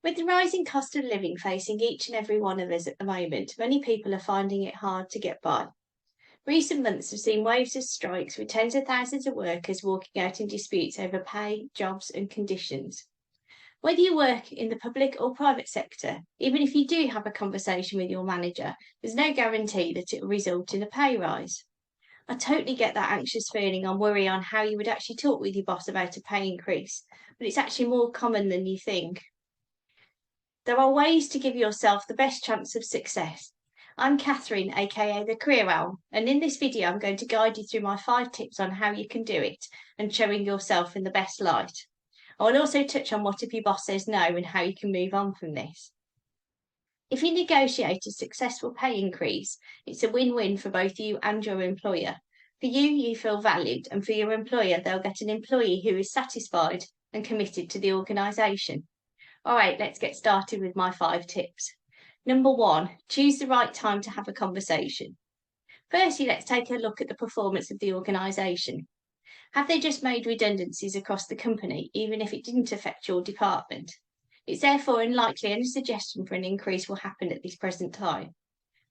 With the rising cost of living facing each and every one of us at the moment, many people are finding it hard to get by. Recent months have seen waves of strikes with tens of thousands of workers walking out in disputes over pay, jobs, and conditions. Whether you work in the public or private sector, even if you do have a conversation with your manager, there's no guarantee that it will result in a pay rise. I totally get that anxious feeling and worry on how you would actually talk with your boss about a pay increase, but it's actually more common than you think. There are ways to give yourself the best chance of success. I'm Catherine, aka the Career Owl, and in this video I'm going to guide you through my 5 tips on how you can do it and showing yourself in the best light. I will also touch on what if your boss says no and how you can move on from this. If you negotiate a successful pay increase, it's a win-win for both you and your employer. For you, you feel valued, and for your employer, they'll get an employee who is satisfied and committed to the organisation. All right, let's get started with my 5 tips. Number 1, choose the right time to have a conversation. Firstly, let's take a look at the performance of the organisation. Have they just made redundancies across the company, even if it didn't affect your department? It's therefore unlikely any suggestion for an increase will happen at this present time.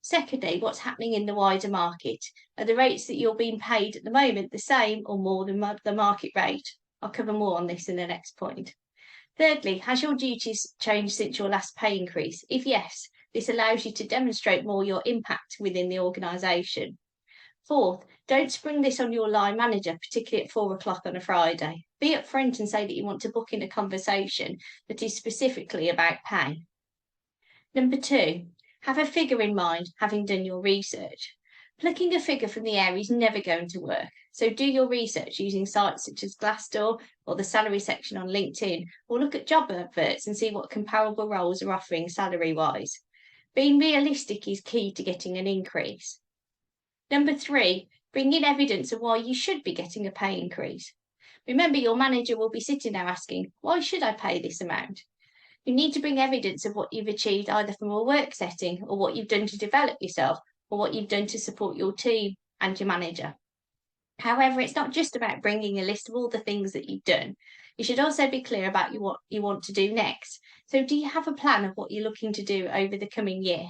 Secondly, what's happening in the wider market? Are the rates that you're being paid at the moment the same or more than the market rate? I'll cover more on this in the next point. Thirdly, has your duties changed since your last pay increase? If yes, this allows you to demonstrate more your impact within the organisation. Fourth, don't spring this on your line manager, particularly at 4 o'clock on a Friday. Be upfront and say that you want to book in a conversation that is specifically about pay. Number 2, have a figure in mind, having done your research. Plucking a figure from the air is never going to work, so do your research using sites such as Glassdoor or the salary section on LinkedIn, or look at job adverts and see what comparable roles are offering salary-wise. Being realistic is key to getting an increase. Number 3, bring in evidence of why you should be getting a pay increase. Remember, your manager will be sitting there asking, why should I pay this amount? You need to bring evidence of what you've achieved either from a work setting or what you've done to develop yourself or what you've done to support your team and your manager. However, it's not just about bringing a list of all the things that you've done. You should also be clear about what you want to do next. So do you have a plan of what you're looking to do over the coming year?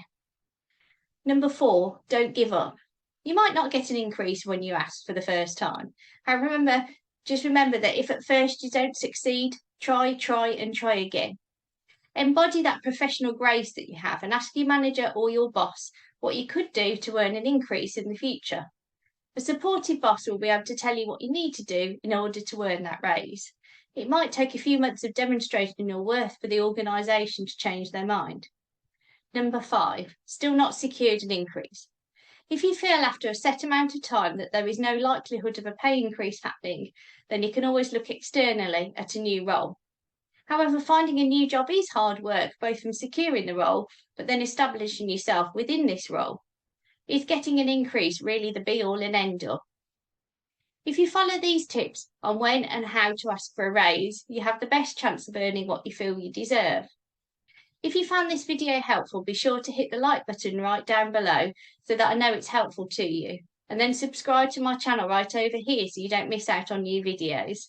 Number 4, don't give up. You might not get an increase when you ask for the first time. However, just remember that if at first you don't succeed, try again. Embody that professional grace that you have and ask your manager or your boss what you could do to earn an increase in the future. A supportive boss will be able to tell you what you need to do in order to earn that raise. It might take a few months of demonstrating your worth for the organisation to change their mind. Number 5, still not secured an increase. If you feel after a set amount of time that there is no likelihood of a pay increase happening, then you can always look externally at a new role. However, finding a new job is hard work, both from securing the role, but then establishing yourself within this role. Is getting an increase really the be-all and end-all? If you follow these tips on when and how to ask for a raise, you have the best chance of earning what you feel you deserve. If you found this video helpful, be sure to hit the like button right down below so that I know it's helpful to you. And then subscribe to my channel right over here so you don't miss out on new videos.